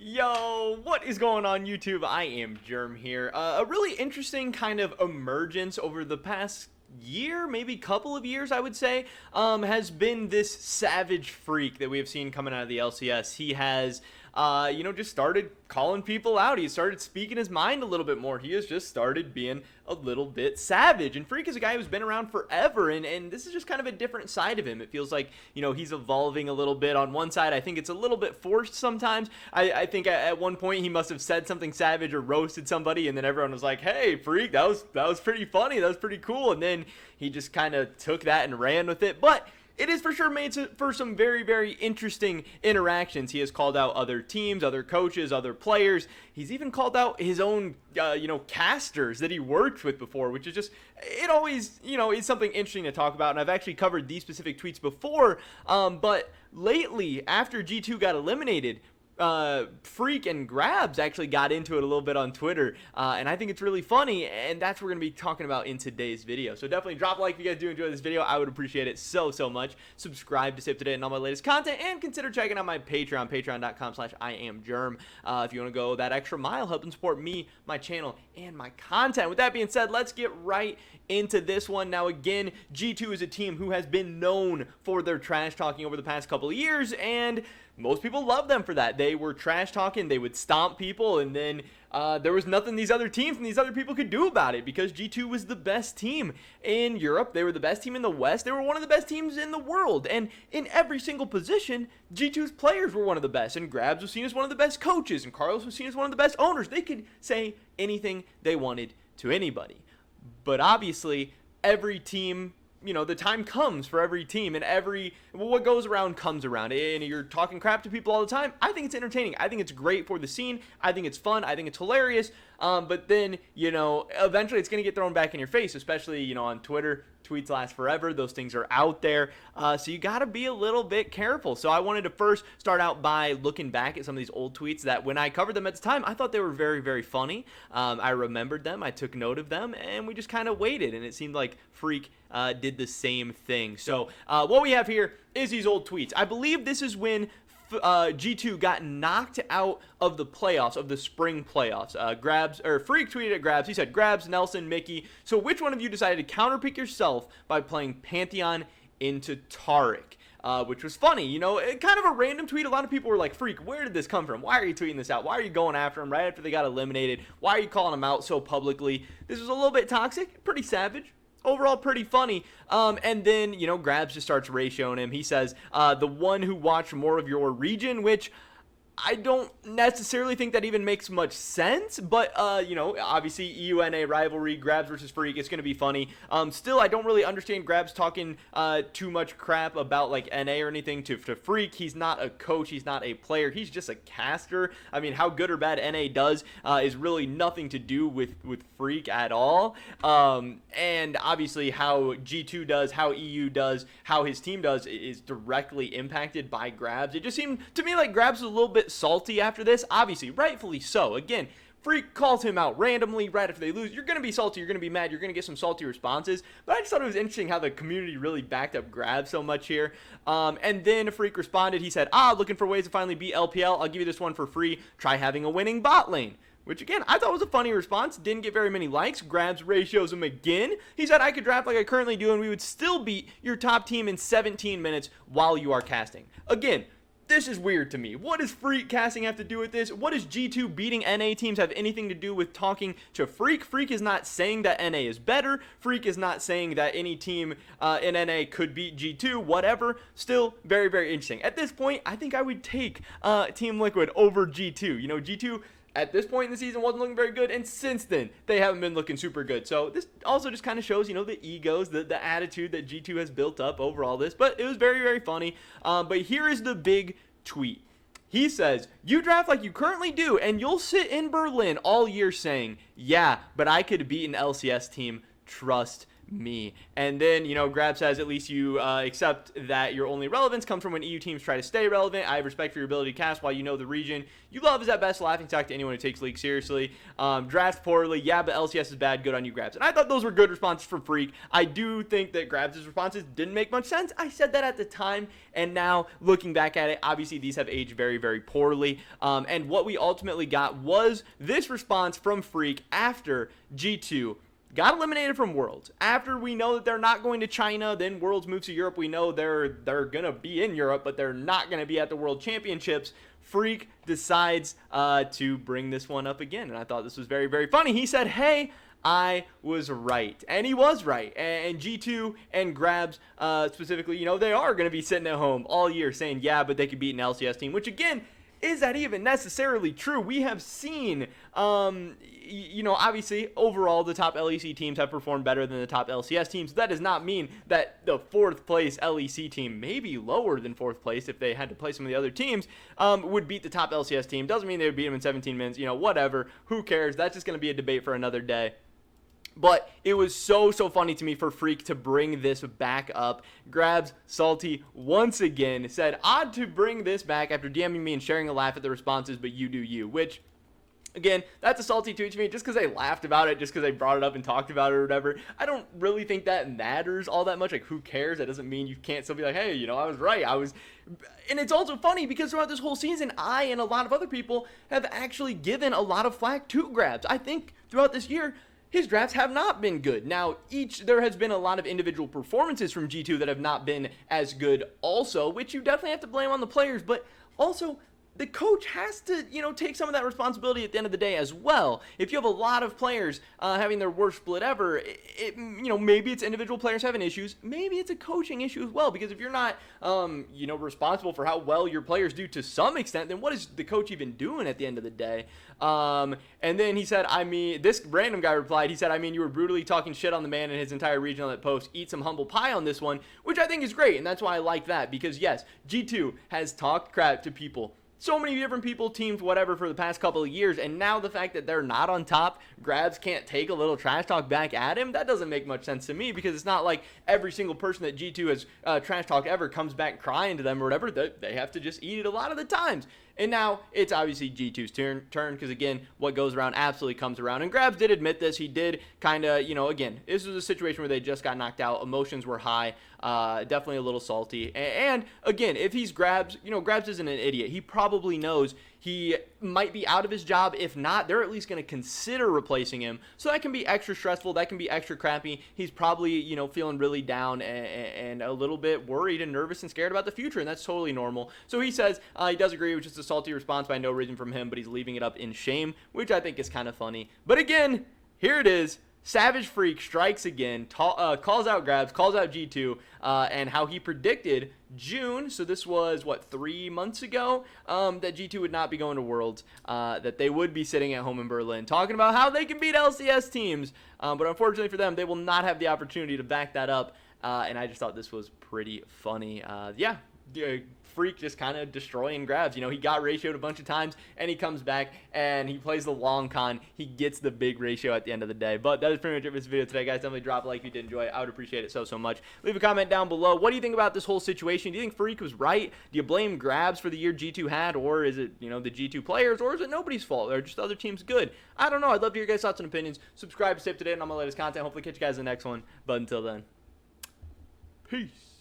Yo, what is going on YouTube? I am Germ here. A really interesting kind of emergence over the past year, maybe couple of years, I would say, has been this savage freak that we have seen coming out of the LCS. He has, just started calling people out. He started speaking his mind a little bit more. He has just started being a little bit savage. And Freak is a guy who's been around forever, and this is just kind of a different side of him. It feels like, he's evolving a little bit. On one side, I think it's a little bit forced sometimes. I think at one point he must have said something savage or roasted somebody, and then everyone was like, hey, Freak, that was pretty funny. That was pretty cool. And then he just kind of took that and ran with it. But it is for sure made for some very, very interesting interactions. He has called out other teams, other coaches, other players. He's even called out his own, casters that he worked with before, which is just, it always, is something interesting to talk about. And I've actually covered these specific tweets before, but lately, after G2 got eliminated, Freak and Grabs actually got into it a little bit on Twitter, and I think it's really funny, and that's what we're going to be talking about in today's video. So definitely drop a like if you guys do enjoy this video. I would appreciate it so much. Subscribe to stay up to date on all my latest content, and consider checking out my Patreon, patreon.com/IamGerm, if you want to go that extra mile, helping support me, my channel, and my content. With that being said, let's get right into this one. Now again, G2 is a team who has been known for their trash talking over the past couple of years, and most people love them for that. They were trash talking, they would stomp people, and then there was nothing these other teams and these other people could do about it, because G2 was the best team in Europe. They were the best team in the West. They were one of the best teams in the world, and in every single position, G2's players were one of the best, and Grabs was seen as one of the best coaches, and Carlos was seen as one of the best owners. They could say anything they wanted to anybody. But obviously, every team, the time comes for every team, and what goes around comes around, and you're talking crap to people all the time. I think it's entertaining. I think it's great for the scene. I think it's fun. I think it's hilarious. But then, eventually it's going to get thrown back in your face, especially, on Twitter. Tweets last forever. Those things are out there. So you got to be a little bit careful. So I wanted to first start out by looking back at some of these old tweets that when I covered them at the time, I thought they were very, very funny. I remembered them. I took note of them, and we just kind of waited, and it seemed like Freak did the same thing. So what we have here is these old tweets. I believe this is when G2 got knocked out of the playoffs, of the spring playoffs. Freak tweeted at Grabs. He said, Grabs, Nelson, Mickey. So which one of you decided to counterpick yourself by playing Pantheon into Taric? Which was funny, kind of a random tweet. A lot of people were like, Freak, where did this come from? Why are you tweeting this out? Why are you going after him right after they got eliminated? Why are you calling him out so publicly? This was a little bit toxic, pretty savage. Overall, pretty funny. And then, Grabs just starts ratioing him. He says, the one who watched more of your region, which I don't necessarily think that even makes much sense, but, obviously EUNA rivalry, Grabs versus Freak, it's going to be funny. Still, I don't really understand Grabs talking too much crap about, like, NA or anything to Freak. He's not a coach. He's not a player. He's just a caster. I mean, how good or bad NA does is really nothing to do with Freak at all. And obviously how G2 does, how EU does, how his team does is directly impacted by Grabs. It just seemed to me like Grabs was a little bit salty after this, obviously, rightfully so. Again, Freak calls him out randomly right after they lose. You're going to be salty, you're going to be mad, you're going to get some salty responses, but I just thought it was interesting how the community really backed up Grabs so much here. And then Freak responded, he said, looking for ways to finally beat LPL, I'll give you this one for free, try having a winning bot lane. Which, again, I thought was a funny response. Didn't get very many likes. Grabs ratios him again. He said, I could draft like I currently do, and we would still beat your top team in 17 minutes while you are casting. Again, this is weird to me. What does Freak casting have to do with this? What does G2 beating NA teams have anything to do with talking to Freak? Freak is not saying that NA is better. Freak is not saying that any team in NA could beat G2, whatever. Still very, very interesting. At this point, I think I would take Team Liquid over G2. G2 at this point in the season wasn't looking very good, and since then, they haven't been looking super good. So this also just kind of shows, the egos, the attitude that G2 has built up over all this. But it was very, very funny. But here is the big tweet. He says, you draft like you currently do, and you'll sit in Berlin all year saying, yeah, but I could beat an LCS team. Trust me. And then, Grab says, at least you accept that your only relevance comes from when EU teams try to stay relevant. I have respect for your ability to cast while you know the region you love is at best laughingstock to anyone who takes League seriously. Draft poorly. Yeah, but LCS is bad. Good on you, Grabs. And I thought those were good responses from Freak. I do think that Grabs' responses didn't make much sense. I said that at the time, and now looking back at it, obviously these have aged very, very poorly. And what we ultimately got was this response from Freak after G2 got eliminated from Worlds. After we know that they're not going to China, then Worlds moves to Europe. We know they're going to be in Europe, but they're not going to be at the World Championships. Freak decides to bring this one up again, and I thought this was very, very funny. He said, hey, I was right. And he was right. And G2 and Grabs specifically, they are going to be sitting at home all year saying, yeah, but they could beat an LCS team, which again, is that even necessarily true? We have seen, obviously, overall, the top LEC teams have performed better than the top LCS teams. That does not mean that the fourth place LEC team, maybe lower than fourth place if they had to play some of the other teams, would beat the top LCS team. Doesn't mean they would beat them in 17 minutes. Whatever. Who cares? That's just going to be a debate for another day. But it was so funny to me for Freak to bring this back up. Grabs salty once again, said, odd to bring this back after DMing me and sharing a laugh at the responses, but you do you. Which, again, that's a salty tweet to me just because they laughed about it, just because they brought it up and talked about it or whatever. I don't really think that matters all that much. Like, who cares? That doesn't mean you can't still be like, hey, I was right. And it's also funny because throughout this whole season, I and a lot of other people have actually given a lot of flack to Grabs. I think throughout this year, his drafts have not been good. Now, there has been a lot of individual performances from G2 that have not been as good also, which you definitely have to blame on the players, but also the coach has to, take some of that responsibility at the end of the day as well. If you have a lot of players having their worst split ever, maybe it's individual players having issues. Maybe it's a coaching issue as well, because if you're not, responsible for how well your players do to some extent, then what is the coach even doing at the end of the day? And then he said, this random guy replied, he said, you were brutally talking shit on the man and his entire region on that post. Eat some humble pie on this one, which I think is great. And that's why I like that, because yes, G2 has talked crap to people, so many different people, teams, whatever, for the past couple of years, and now the fact that they're not on top, Grabs can't take a little trash talk back at him, that doesn't make much sense to me, because it's not like every single person that G2 has trash talk ever comes back crying to them or whatever. They have to just eat it a lot of the times. And now it's obviously G2's turn because, again, what goes around absolutely comes around. And Grabs did admit this. He did kind of, again, this was a situation where they just got knocked out. Emotions were high. Definitely a little salty. And again, if he's Grabs, Grabs isn't an idiot. He probably knows he might be out of his job. If not, they're at least going to consider replacing him. So that can be extra stressful. That can be extra crappy. He's probably, feeling really down and a little bit worried and nervous and scared about the future. And that's totally normal. So he says he does agree, which is a salty response by no reason from him, but he's leaving it up in shame, which I think is kind of funny. But again, here it is. Savage Freak strikes again, calls out Grabs, calls out G2, and how he predicted June, so this was, 3 months ago, that G2 would not be going to Worlds, that they would be sitting at home in Berlin, talking about how they can beat LCS teams, but unfortunately for them, they will not have the opportunity to back that up, and I just thought this was pretty funny. Freak just kind of destroying Grabs. He got ratioed a bunch of times, and he comes back, and he plays the long con. He gets the big ratio at the end of the day. But that is pretty much it for this video today, guys. Definitely drop a like if you did enjoy it. I would appreciate it so much. Leave a comment down below. What do you think about this whole situation? Do you think Freak was right? Do you blame Grabs for the year G2 had, or is it, the G2 players, or is it nobody's fault? Or just other teams good? I don't know. I'd love to hear your guys' thoughts and opinions. Subscribe to stay up to date on my latest content. Hopefully catch you guys in the next one. But until then, peace.